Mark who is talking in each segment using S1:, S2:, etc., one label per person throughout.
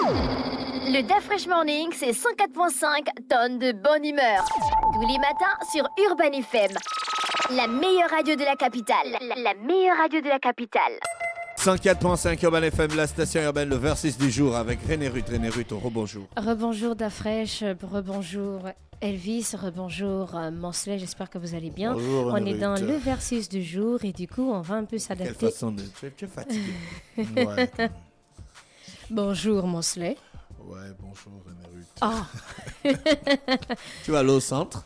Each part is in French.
S1: Le Da Fresh Morning, c'est 104.5 tonnes de bonne humeur. Tous les matins sur Urban FM. La meilleure radio de la capitale. La meilleure radio de la capitale.
S2: 104.5 Urban FM, la station urbaine, le versus du jour avec René Ruth. René Ruth, rebonjour.
S3: Rebonjour Da Fresh, rebonjour Elvis, rebonjour Mancelet, j'espère que vous allez bien.
S2: Bonjour,
S3: on est
S2: Ruth.
S3: dans le versus du jour et du coup on va un peu s'adapter.
S2: Quelle façon de... Tu es fatigué. Ouais.
S3: Bonjour Mancelet.
S4: Ouais, bonjour René Ruth.
S3: Oh.
S2: Tu vas aller au centre?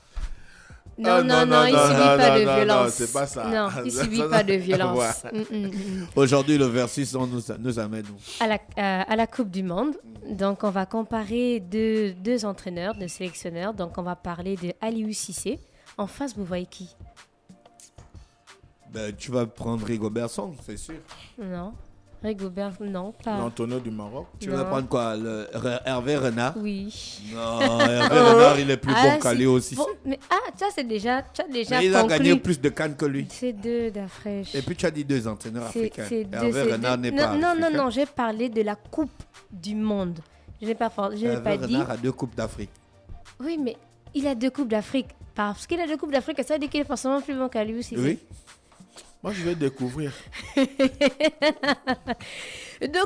S3: Non, il ne subit pas de violence.
S4: Non, c'est pas ça.
S3: Non, il ne subit pas de violence.
S2: Ouais. Aujourd'hui, le versus, on nous amène où?
S3: À la Coupe du Monde. Donc, on va comparer deux entraîneurs, deux sélectionneurs. Donc, on va parler de Aliou Cissé. En face, vous voyez qui?
S2: Ben, tu vas prendre Rigobert Song, c'est sûr.
S3: Non. Rigobert, non, pas.
S4: L'Antonio du Maroc.
S2: Tu vas prendre quoi? Hervé Renard?
S3: Oui.
S2: Non, Hervé Renard, il est plus bon qu'Aliou Cissé.
S3: Bon, mais tu as déjà
S2: mais il a
S3: conclu.
S2: gagné plus de cannes que lui.
S3: C'est deux Da Fresh.
S2: Et puis tu as dit deux entraîneurs africains.
S3: Hervé
S2: Renard n'est pas africain.
S3: Non, j'ai parlé de la Coupe du Monde. Je n'ai pas dit.
S2: Hervé Renard a 2 coupes d'Afrique.
S3: Oui, mais il a 2 coupes d'Afrique. Parce qu'il a 2 coupes d'Afrique, ça veut dire qu'il est forcément plus bon qu'Aliou Cissé.
S2: Oui.
S4: Moi, je vais découvrir.
S3: Donc,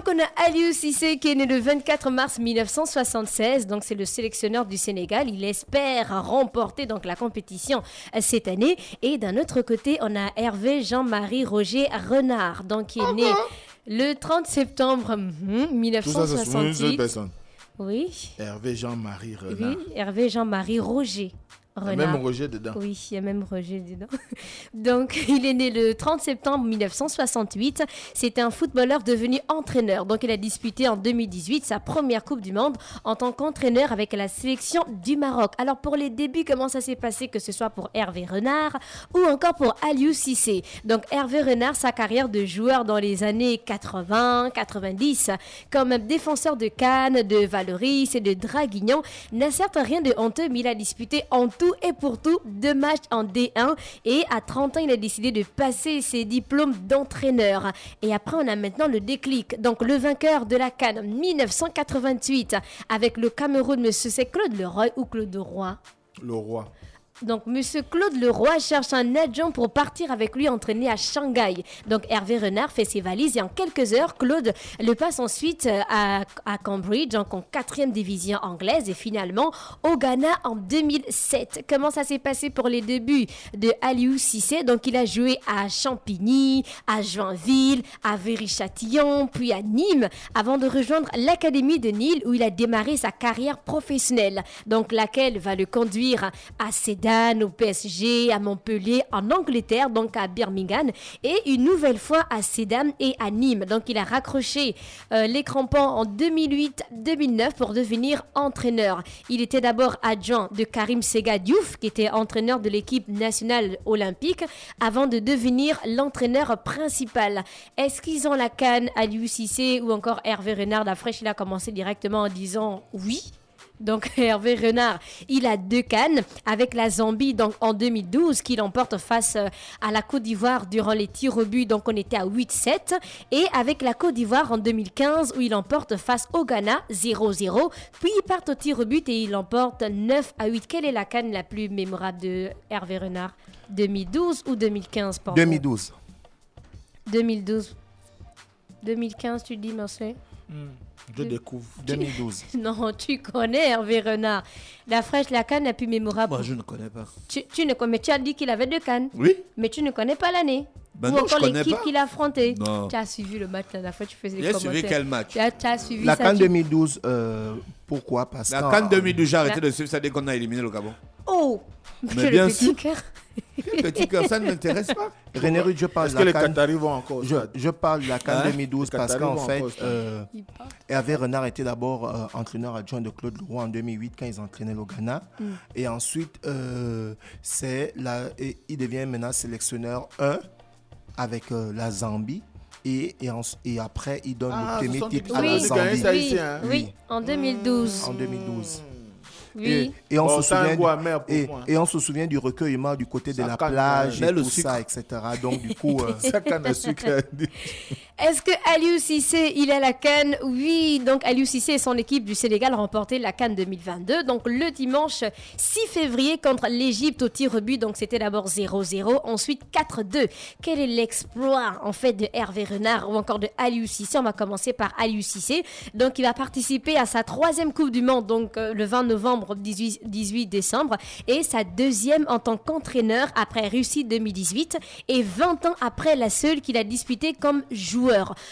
S3: on a Aliou Cissé qui est né le 24 mars 1976. Donc, c'est le sélectionneur du Sénégal. Il espère remporter donc la compétition cette année. Et d'un autre côté, on a Hervé Jean-Marie Roger Renard. Donc, qui est né le 30 septembre 1968.
S4: Tout ça, c'est sur une seule personne.
S3: Oui.
S4: Hervé Jean-Marie Renard.
S3: Oui, Hervé Jean-Marie Roger.
S4: Il y a même Roger dedans.
S3: Oui, il y a même Roger dedans. Donc, il est né le 30 septembre 1968. C'est un footballeur devenu entraîneur. Donc, il a disputé en 2018 sa première Coupe du Monde en tant qu'entraîneur avec la sélection du Maroc. Alors, pour les débuts, comment ça s'est passé, que ce soit pour Hervé Renard ou encore pour Aliou Cissé? Donc, Hervé Renard, sa carrière de joueur dans les années 80-90, comme défenseur de Cannes, de Valoris et de Draguignan, n'a certes rien de honteux, mais il a disputé en tout et pour tout 2 matchs en D1 et à 30 ans il a décidé de passer ses diplômes d'entraîneur. Et après on a maintenant le déclic, donc le vainqueur de la CAN 1988 avec le Cameroun, monsieur, c'est Claude Leroy ou Claude Roy?
S4: Leroy.
S3: Donc, monsieur Claude Leroy cherche un adjoint pour partir avec lui entraîner à Shanghai. Donc, Hervé Renard fait ses valises et en quelques heures, Claude le passe ensuite à Cambridge, donc en 4e division anglaise et finalement au Ghana en 2007. Comment ça s'est passé pour les débuts de Aliou Cissé? Donc, il a joué à Champigny, à Joinville, à Viry-Châtillon, puis à Nîmes avant de rejoindre l'Académie de Nîmes où il a démarré sa carrière professionnelle. Donc, laquelle va le conduire à Sedan, au PSG, à Montpellier, en Angleterre, donc à Birmingham, et une nouvelle fois à Sedan et à Nîmes. Donc, il a raccroché les crampons en 2008-2009 pour devenir entraîneur. Il était d'abord adjoint de Karim Sega Diouf, qui était entraîneur de l'équipe nationale olympique, avant de devenir l'entraîneur principal. Est-ce qu'ils ont la CAN, Aliou Cissé ou encore Hervé Renard? Da Fresh, il a commencé directement en disant oui. Donc Hervé Renard, il a 2 cannes avec la Zambie donc en 2012 qu'il emporte face à la Côte d'Ivoire durant les tirs au but, donc on était à 8-7, et avec la Côte d'Ivoire en 2015 où il emporte face au Ghana 0-0, puis il part au tir au but et il emporte 9-8. Quelle est la canne la plus mémorable de Hervé Renard? 2012 ou 2015 pour
S4: 2012.
S3: 2012. 2015 tu dis Marseille?
S4: Je découvre. 2012.
S3: Non, tu connais Hervé Renard. Da Fresh, la canne la plus mémorable.
S2: Moi, je ne connais pas.
S3: Tu ne connais, mais tu as dit qu'il avait 2 cannes.
S2: Oui.
S3: Mais tu ne connais pas l'année.
S2: Ben
S3: ou
S2: non,
S3: encore
S2: je connais
S3: l'équipe
S2: pas.
S3: qu'il a affrontée.
S2: Non.
S3: Tu as suivi le match la dernière fois, tu faisais des
S2: J'ai
S3: commentaires.
S2: suivi quel match?
S3: Tu as suivi
S5: La
S3: ça.
S5: CAN 2012, pourquoi? Parce
S2: La
S5: que
S2: CAN 2012, j'ai arrêté de suivre ça dès qu'on a éliminé le Gabon.
S3: Oh,
S2: Mais
S3: le
S2: bien
S3: petit
S2: sûr.
S3: cœur.
S2: Petit cœur, ça ne m'intéresse pas.
S5: René Ruth, je parle
S4: Est-ce
S5: de
S4: que
S5: la
S4: les
S5: CAN.
S4: Qataris vont encore au stade?
S5: Je parle de la CAN
S2: Hein?
S5: 2012
S4: Les
S5: parce
S4: Qataris
S5: qu'en
S4: vont
S5: fait,
S4: encore au stade.
S5: Hervé Renard était d'abord entraîneur adjoint de Claude Leroy en 2008 quand ils entraînaient le Ghana. Et ensuite, il devient maintenant sélectionneur 1 avec la Zambie. Et après, il donne le premier titre à la
S3: Oui,
S5: Zambie.
S4: ça ici, hein?
S3: oui, en 2012.
S5: En 2012.
S3: Oui.
S5: Et on,
S4: Oh,
S5: se
S4: c'est un
S5: souvient
S4: goût amer pour moi.
S5: et on se souvient du recueillement du côté de
S4: Ça
S5: la
S4: calme,
S5: plage
S2: mais
S5: et
S2: le
S5: tout
S2: sucre.
S5: ça, etc. Donc, du coup,
S4: Ça canne de sucre.
S3: Est-ce que Aliou Cissé, il a la CAN? Oui, donc Aliou Cissé et son équipe du Sénégal ont remporté la CAN 2022. Donc le dimanche 6 février contre l'Égypte au tir au but. Donc c'était d'abord 0-0, ensuite 4-2. Quel est l'exploit en fait de Hervé Renard ou encore de Aliou Cissé? On va commencer par Aliou Cissé. Donc il va participer à sa 3e Coupe du Monde, donc le 20 novembre 18 décembre, et sa 2e en tant qu'entraîneur après Russie 2018 et 20 ans après la seule qu'il a disputée comme joueur.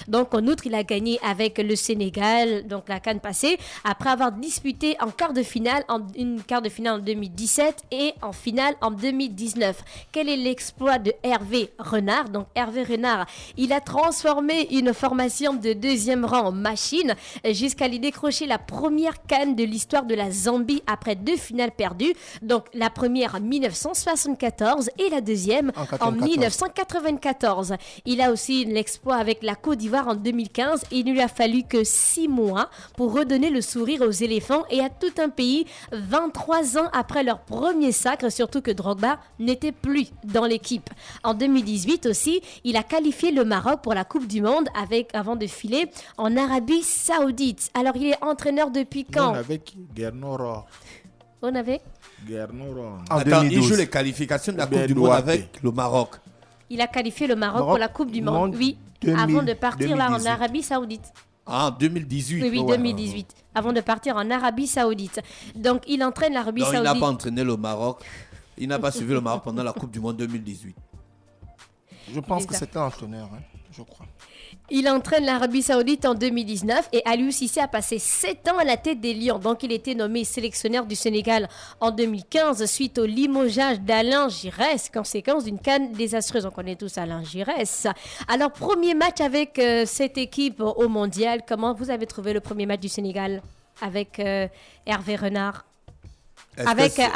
S3: Donc en outre, il a gagné avec le Sénégal, donc la CAN passée, après avoir disputé une quart de finale en 2017 et en finale en 2019. Quel est l'exploit de Hervé Renard? Donc Hervé Renard, il a transformé une formation de 2e rang en machine jusqu'à lui décrocher la première CAN de l'histoire de la Zambie après 2 finales perdues. Donc la première en 1974 et la deuxième en 1994. Il a aussi l'exploit avec la Côte d'Ivoire en 2015. Il ne lui a fallu que 6 mois pour redonner le sourire aux éléphants et à tout un pays 23 ans après leur premier sacre, surtout que Drogba n'était plus dans l'équipe. En 2018 aussi, il a qualifié le Maroc pour la Coupe du Monde avant de filer en Arabie Saoudite. Alors il est entraîneur depuis quand?
S4: On avait qui? Guernoro.
S3: On avait
S4: Guernoro.
S5: En
S2: Attends,
S5: 2012.
S2: il joue les qualifications de la
S4: Bien
S2: Coupe du Monde
S4: Douaté.
S2: avec le Maroc.
S3: Il a qualifié le Maroc
S5: Maroc,
S3: pour la Coupe du Monde,
S5: Monde
S3: oui,
S5: 2000,
S3: avant de partir là en
S5: 2018.
S3: Arabie Saoudite.
S2: Ah, en 2018.
S3: Oui, oui,
S5: Ouais.
S3: 2018, avant de partir en Arabie Saoudite. Donc, il entraîne l'Arabie
S2: Donc, il n'a
S3: Saoudite.
S2: pas entraîné le Maroc. Il n'a pas suivi le Maroc pendant la Coupe du Monde 2018.
S5: Je pense que
S3: C'est ça.
S5: c'était entraîneur, je crois.
S3: Il entraîne l'Arabie Saoudite en 2019 et Aliou Cissé a passé 7 ans à la tête des Lions. Donc, il était nommé sélectionneur du Sénégal en 2015 suite au limogeage d'Alain Giresse, conséquence d'une CAN désastreuse. On connaît tous Alain Giresse. Alors, premier match avec cette équipe au Mondial. Comment vous avez trouvé le premier match du Sénégal avec Hervé Renard, avec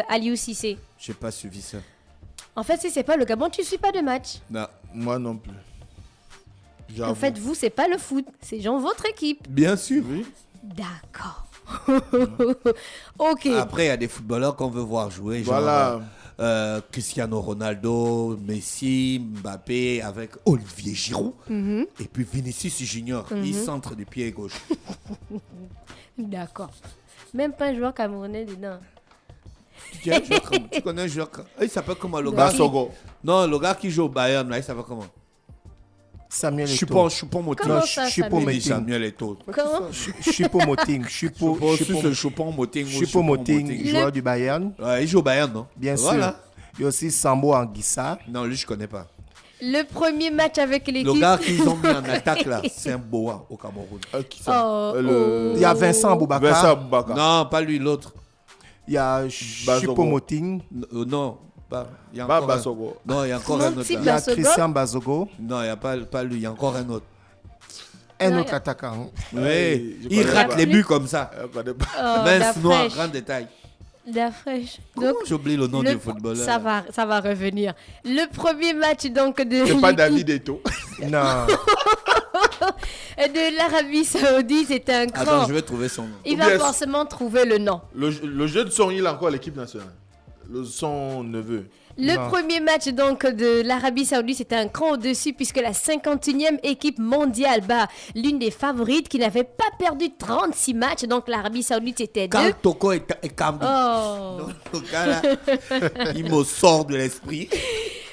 S3: Aliou Cissé?
S2: Je n'ai pas suivi ça.
S3: En fait, si c'est pas le Gabon, tu ne suis pas de match.
S2: Non.
S4: Moi non plus.
S3: En fait, vous, c'est pas le foot, c'est genre votre équipe.
S2: Bien sûr.
S4: Oui.
S3: D'accord. Ok.
S2: Après, il y a des footballeurs qu'on veut voir jouer. Genre,
S4: Voilà.
S2: Cristiano Ronaldo, Messi, Mbappé, avec Olivier Giroud. Et puis Vinicius Junior. Il centre du pied gauche.
S3: D'accord. Même pas un joueur camerounais dedans.
S2: Tu connais un joueur. Il s'appelle comment le gars?
S4: Bassogo.
S2: Non, le gars qui joue au Bayern, là, il s'appelle comment?
S5: Samuel Eto'o.
S2: Choupo-Moting.
S3: Comment ça, Samuel?
S2: Samuel Eto'o.
S3: Comment?
S5: Choupo-Moting.
S2: Choupo-Moting.
S5: Choupo-Moting, joueur du Bayern.
S2: Ouais, il joue au Bayern, non?
S5: Bien
S2: Voilà.
S5: sûr. Il y a aussi Sambo Anguissa.
S2: Non, lui, je connais pas.
S3: Le premier match avec l'équipe.
S2: Le gars qu'ils ont mis en attaque, là, c'est un boa au Cameroun.
S4: Qui ça?
S3: Oh,
S5: Il y a Vincent Aboubakar.
S4: Vincent Aboubakar.
S2: Non, pas lui, l'autre.
S5: Il y a Choupo-Moting.
S2: Non, pas. Il y a
S4: Pas
S2: encore un-
S4: Bassogo.
S2: Non, il y a encore
S3: Mon
S2: un autre.
S3: type
S5: Il y
S2: là.
S5: a
S3: Basogo.
S5: Christian Bazogo.
S2: Non, il n'y a pas lui, il y a encore un autre.
S5: Un
S3: Non,
S5: autre
S3: il y a-
S5: attaquant.
S2: Oui,
S4: je
S2: il
S4: connais
S2: rate
S4: pas.
S2: les buts comme ça.
S4: Pas de-
S3: Oh,
S2: Mince, noir,
S3: Dafresh.
S2: grand détail.
S3: Dafresh.
S2: Comment
S3: Donc,
S2: j'oublie le nom du footballeur?
S3: ça va revenir. Le premier match donc de
S4: C'est pas
S3: l'équipe
S4: David Eto'o.
S5: Non.
S3: de l'Arabie Saoudite, c'était un grand.
S2: Attends, je vais trouver son nom.
S3: Il
S4: Ou
S3: va
S4: bien-
S3: forcément trouver le nom.
S4: Le jeu de son, il a encore l'équipe nationale. Son neveu.
S3: Le
S5: Non.
S3: premier match donc de l'Arabie Saoudite, c'était un cran au-dessus puisque la 51e équipe mondiale bat l'une des favorites qui n'avait pas perdu 36 matchs. Donc l'Arabie Saoudite c'était 2.
S2: Quand Toko et Kambi.
S3: Oh.
S2: Donc, le gars là, il me sort de l'esprit.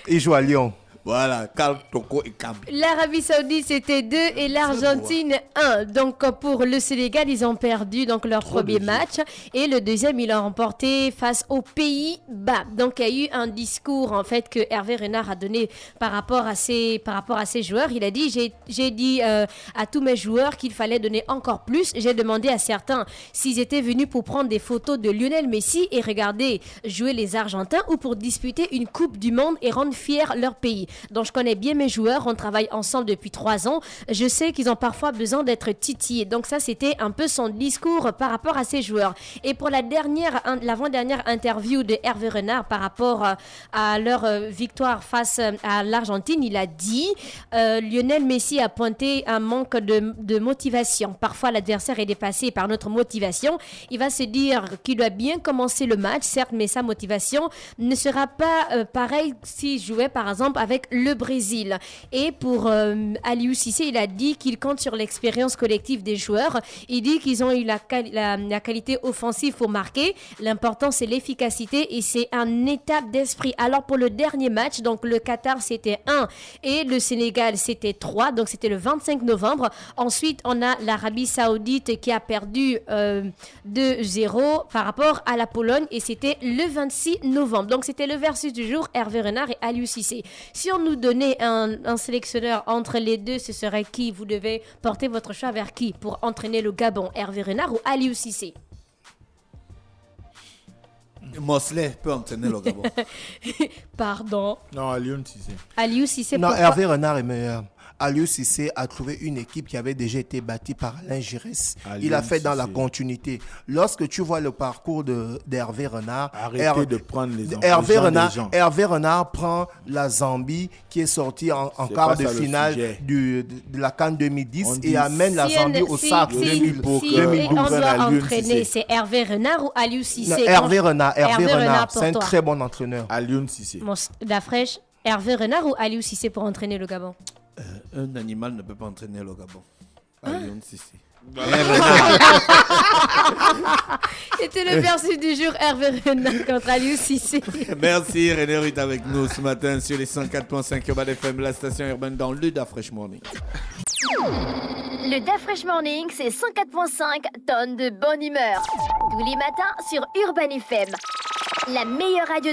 S5: Il joue à Lyon.
S2: Voilà, Karl Toko et Kambi.
S3: L'Arabie Saoudite c'était 2 et l'Argentine 1. Donc pour le Sénégal, ils ont perdu donc leur premier match et le deuxième ils l'ont remporté face aux Pays-Bas. Donc il y a eu un discours en fait que Hervé Renard a donné par rapport à ses joueurs. Il a dit j'ai dit à tous mes joueurs qu'il fallait donner encore plus. J'ai demandé à certains s'ils étaient venus pour prendre des photos de Lionel Messi et regarder jouer les Argentins ou pour disputer une Coupe du Monde et rendre fiers leur pays. Donc je connais bien mes joueurs, on travaille ensemble depuis 3 ans. Je sais qu'ils ont parfois besoin d'être titillés. Donc ça, c'était un peu son discours par rapport à ses joueurs. Et pour l'avant-dernière interview de Hervé Renard par rapport à leur victoire face à l'Argentine, il a dit Lionel Messi a pointé un manque de motivation. Parfois, l'adversaire est dépassé par notre motivation. Il va se dire qu'il doit bien commencer le match, certes, mais sa motivation ne sera pas pareille s'il jouait par exemple avec avec le Brésil. Et pour Aliou Cissé, il a dit qu'il compte sur l'expérience collective des joueurs. Il dit qu'ils ont eu la qualité offensive pour marquer. L'important, c'est l'efficacité et c'est un état d'esprit. Alors pour le dernier match, donc le Qatar, c'était 1 et le Sénégal, c'était 3. Donc c'était le 25 novembre. Ensuite, on a l'Arabie Saoudite qui a perdu 2-0 par rapport à la Pologne et c'était le 26 novembre. Donc c'était le versus du jour, Hervé Renard et Aliou Cissé. Si on nous donnait un sélectionneur entre les deux, ce serait qui? Vous devez porter votre choix vers qui pour entraîner le Gabon, Hervé Renard ou Aliou Cissé?
S2: Mosley peut entraîner le Gabon.
S3: Pardon.
S4: Non, Aliou Cissé.
S3: Aliou Cissé,
S5: Non,
S3: pourquoi?
S5: Hervé Renard est meilleur. Aliou Cissé a trouvé une équipe qui avait déjà été bâtie par Alain Giresse. Il a fait dans la continuité. Lorsque tu vois le parcours d'Hervé Renard,
S4: Arrêtez de prendre les enfants.
S5: Hervé Renard prend la Zambie qui est sortie en quart de finale de la CAN 2010 et amène la Zambie au sacre 2012.
S3: Et on doit entraîner, c'est Hervé Renard ou Aliou Cissé?
S5: Hervé Renard, c'est un très bon entraîneur.
S4: Aliou Cissé.
S3: La fraîche, Hervé Renard ou Aliou Cissé pour entraîner le Gabon?
S2: Un animal ne peut pas entraîner le Gabon. Aliou Cissé.
S3: C'était le versus du jour, Hervé Renard contre Aliou Cissé.
S2: Merci René Ruth avec nous ce matin sur les 104.5 Urban FM, la station urbaine dans le Da Fresh Morning.
S1: Le Da Fresh Morning, c'est 104.5 tonnes de bonne humeur. Tous les matins sur Urban FM. La meilleure radio